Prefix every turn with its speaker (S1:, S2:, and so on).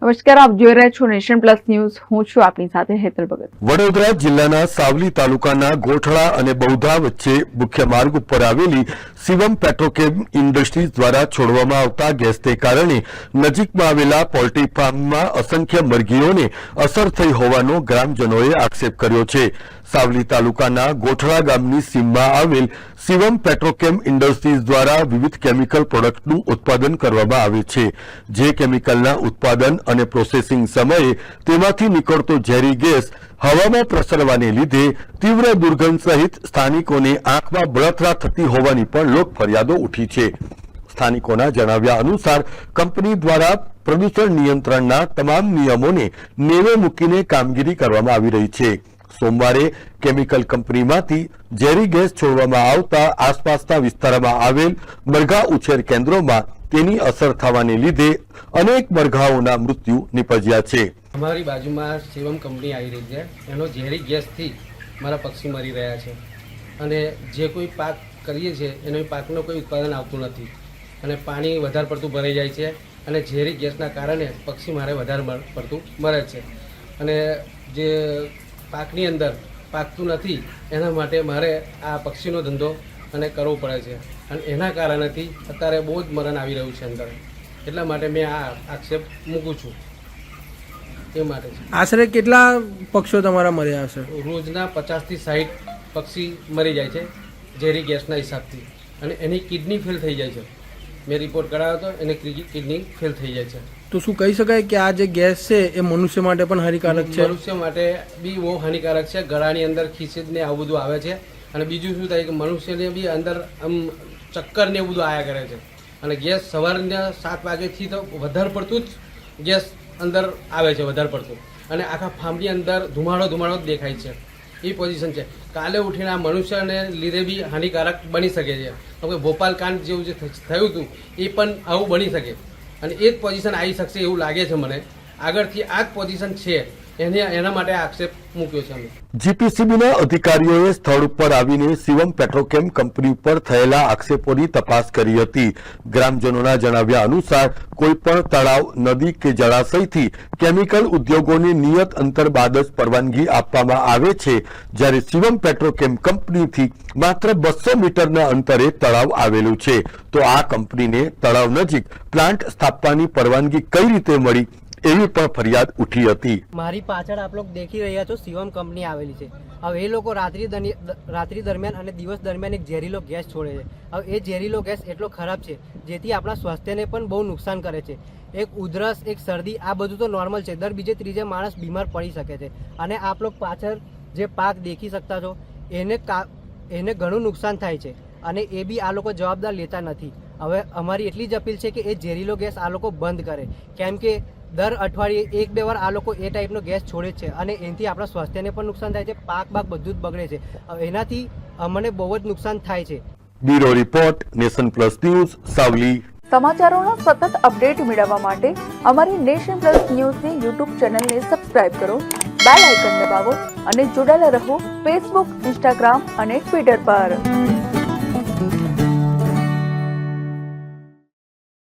S1: નમસ્કાર, આપ જોઈ રહ્યા છો નેશન પ્લસ ન્યૂઝ. હું છું આપની સાથે હેતલ ભગત.
S2: વડોદરા જિલ્લાના સાવલી તાલુકાના ગોઠડા અને બૌધા વચ્ચે મુખ્ય માર્ગ ઉપર આવેલી શિવમ પેટ્રોકેમ ઇન્ડસ્ટ્રીઝ દ્વારા છોડવામાં આવતા ગેસને કારણે નજીકમાં આવેલા પોલ્ટ્રી ફાર્મમાં અસંખ્ય મરઘીઓને અસર થઈ હોવાનો ગ્રામજનોએ આક્ષેપ કર્યો છે. સાવલી તાલુકાના ગોઠડા ગામની સીમમાં આવેલ શિવમ પેટ્રોકેમ ઇન્ડસ્ટ્રીઝ દ્વારા વિવિધ કેમિકલ પ્રોડક્ટનું ઉત્પાદન કરવામાં આવે છે. જે કેમિકલના ઉત્પાદન અને પ્રોસેસિંગ સમયે તેમાંથી નીકળતો ઝેરી ગેસ હવામાં પ્રસરવાને લીધે તીવ્ર દુર્ગંધ સહિત સ્થાનિકોને આંખમાં બળતરા થતી હોવાની પણ લોક ફરિયાદો ઉઠી છે. સ્થાનિકોના જણાવ્યા અનુસાર કંપની દ્વારા પ્રદૂષણ નિયંત્રણના તમામ નિયમોને નેવે મૂકીને કામગીરી કરવામાં આવી રહી છે. સોમવારે કેમિકલ કંપનીમાંથી ઝેરી ગેસ છોડવામાં આવતા આસપાસના વિસ્તારમાં આવેલ મરઘા ઉછેર કેન્દ્રોમાં તેની અસર થવાને લીધે અનેક મરઘાઓના મૃત્યુ નિપજ્યા છે.
S3: અમારી બાજુમાં શિવમ કંપની આવી રહી છે. એનો ઝેરી ગેસથી મારા પક્ષી મરી રહ્યા છે અને જે કોઈ પાક કરીએ છીએ એનો પાકનો કોઈ ઉત્પાદન આવતું નથી અને પાણી વધારે પડતું ભરાઈ જાય છે અને ઝેરી ગેસના કારણે પક્ષી મારે વધારે પડતું મરે છે અને જે પાકની અંદર પાકતું નથી એના માટે મારે આ પક્ષીનો ધંધો અને કરવો પડે છે અને એના કારણેથી અત્યારે બહુ જ મરણ આવી રહ્યું છે અંદર. એટલા માટે મેં આ આક્ષેપ મૂકું છું. એ માટે છે.
S4: આશરે કેટલા પક્ષીઓ તમારા મર્યા હશે?
S3: રોજના 50 થી 60 પક્ષી મરી જાય છે ઝેરી ગેસના હિસાબથી અને એની કિડની ફેલ થઈ જાય છે. મેં રિપોર્ટ કરાવ્યો હતો, એની કિડની ફેલ થઈ જાય છે.
S4: તો શું કહી શકાય કે આ જે ગેસ છે એ મનુષ્ય માટે પણ હાનિકારક છે?
S3: મનુષ્ય માટે બી બહુ હાનિકારક છે. ગળાની અંદર ખીચને આવું બધું આવે છે અને બીજું શું થાય કે મનુષ્યને બી અંદર આમ ચક્કર ને એવું બધું આયા કરે છે અને ગેસ સવારના 7 વાગ્યાથી તો વધારે પડતું જ ગેસ અંદર આવે છે, વધારે પડતું અને આખા ફાર્મની અંદર ધુમાડો જ દેખાય છે. એ પોઝિશન છે. કાલે ઉઠીને આ મનુષ્યને લીધે બી હાનિકારક બની શકે છે. કેમ કે ભોપાલ કાંડ જેવું જે થયું હતું એ પણ આવું બની શકે અને એ જ પોઝિશન આવી શકશે એવું લાગે છે મને. આગળથી આ જ પોઝિશન છે એના માટે આક્ષેપ મૂક્યો છે અમે.
S2: જીપીસીબીના અધિકારીઓએ સ્થળ ઉપર આવીને શિવમ પેટ્રોકેમ કંપની ઉપર થયેલા આક્ષેપોની તપાસ કરી હતી. ગ્રામજનોના જણાવ્યા અનુસાર કોઈપણ તળાવ, નદી કે જળાશયથી કેમિકલ ઉદ્યોગોને નિયત અંતર બાદ જ પરવાનગી આપવામાં આવે છે, જ્યારે શિવમ પેટ્રોકેમ કંપનીથી માત્ર 200 મીટરના અંતરે તળાવ આવેલું છે. તો આ કંપનીને તળાવ નજીક પ્લાન્ટ સ્થાપવાની પરવાનગી કઈ રીતે મળી એવી પણ ફરિયાદ ઉઠી હતી.
S5: મારી પાછળ આપ લોકો દેખી રહ્યા છો શિવમ કંપની આવેલી છે. હવે એ લોકો રાત્રિ દરમિયાન અને દિવસ દરમિયાન એક ઝેરીલો ગેસ છોડે છે. હવે એ ઝેરીલો ગેસ એટલો ખરાબ છે જેથી આપણા સ્વાસ્થ્યને પણ બહુ નુકસાન કરે છે. એક ઉધરસ, એક શરદી, આ બધું તો નોર્મલ છે. દર બીજે ત્રીજે માણસ બીમાર પડી શકે છે અને આપ લોકો પાછળ જે પાક દેખી શકતા છો એને ઘણું નુકસાન થાય છે અને એ બી આ લોકો જવાબદાર લેતા નથી. હવે અમારી એટલી જ અપીલ છે કે એ ઝેરીલો ગેસ આ લોકો બંધ કરે, કેમ કે દર અઠવાડિયે 1-2 વાર આ લોકો એ ટાઈપનો ગેસ છોડે છે અને એનાથી આપણા સ્વાસ્થ્યને પણ નુકસાન થાય છે, પાક બધું જ બગડે છે. એનાથી અમને બહુ જ નુકસાન થાય છે.
S2: Bureau report, nation plus news, Savli.
S1: સમાચારોનો સતત અપડેટ મેળવવા માટે અમારી નેશન પ્લસ ન્યૂઝની યુટ્યુબ ચેનલને સબસ્ક્રાઇબ કરો, બેલ આઇકન દબાવો અને જોડાયેલા રહો ફેસબુક, ઇન્સ્ટાગ્રામ અને ટ્વિટર પર.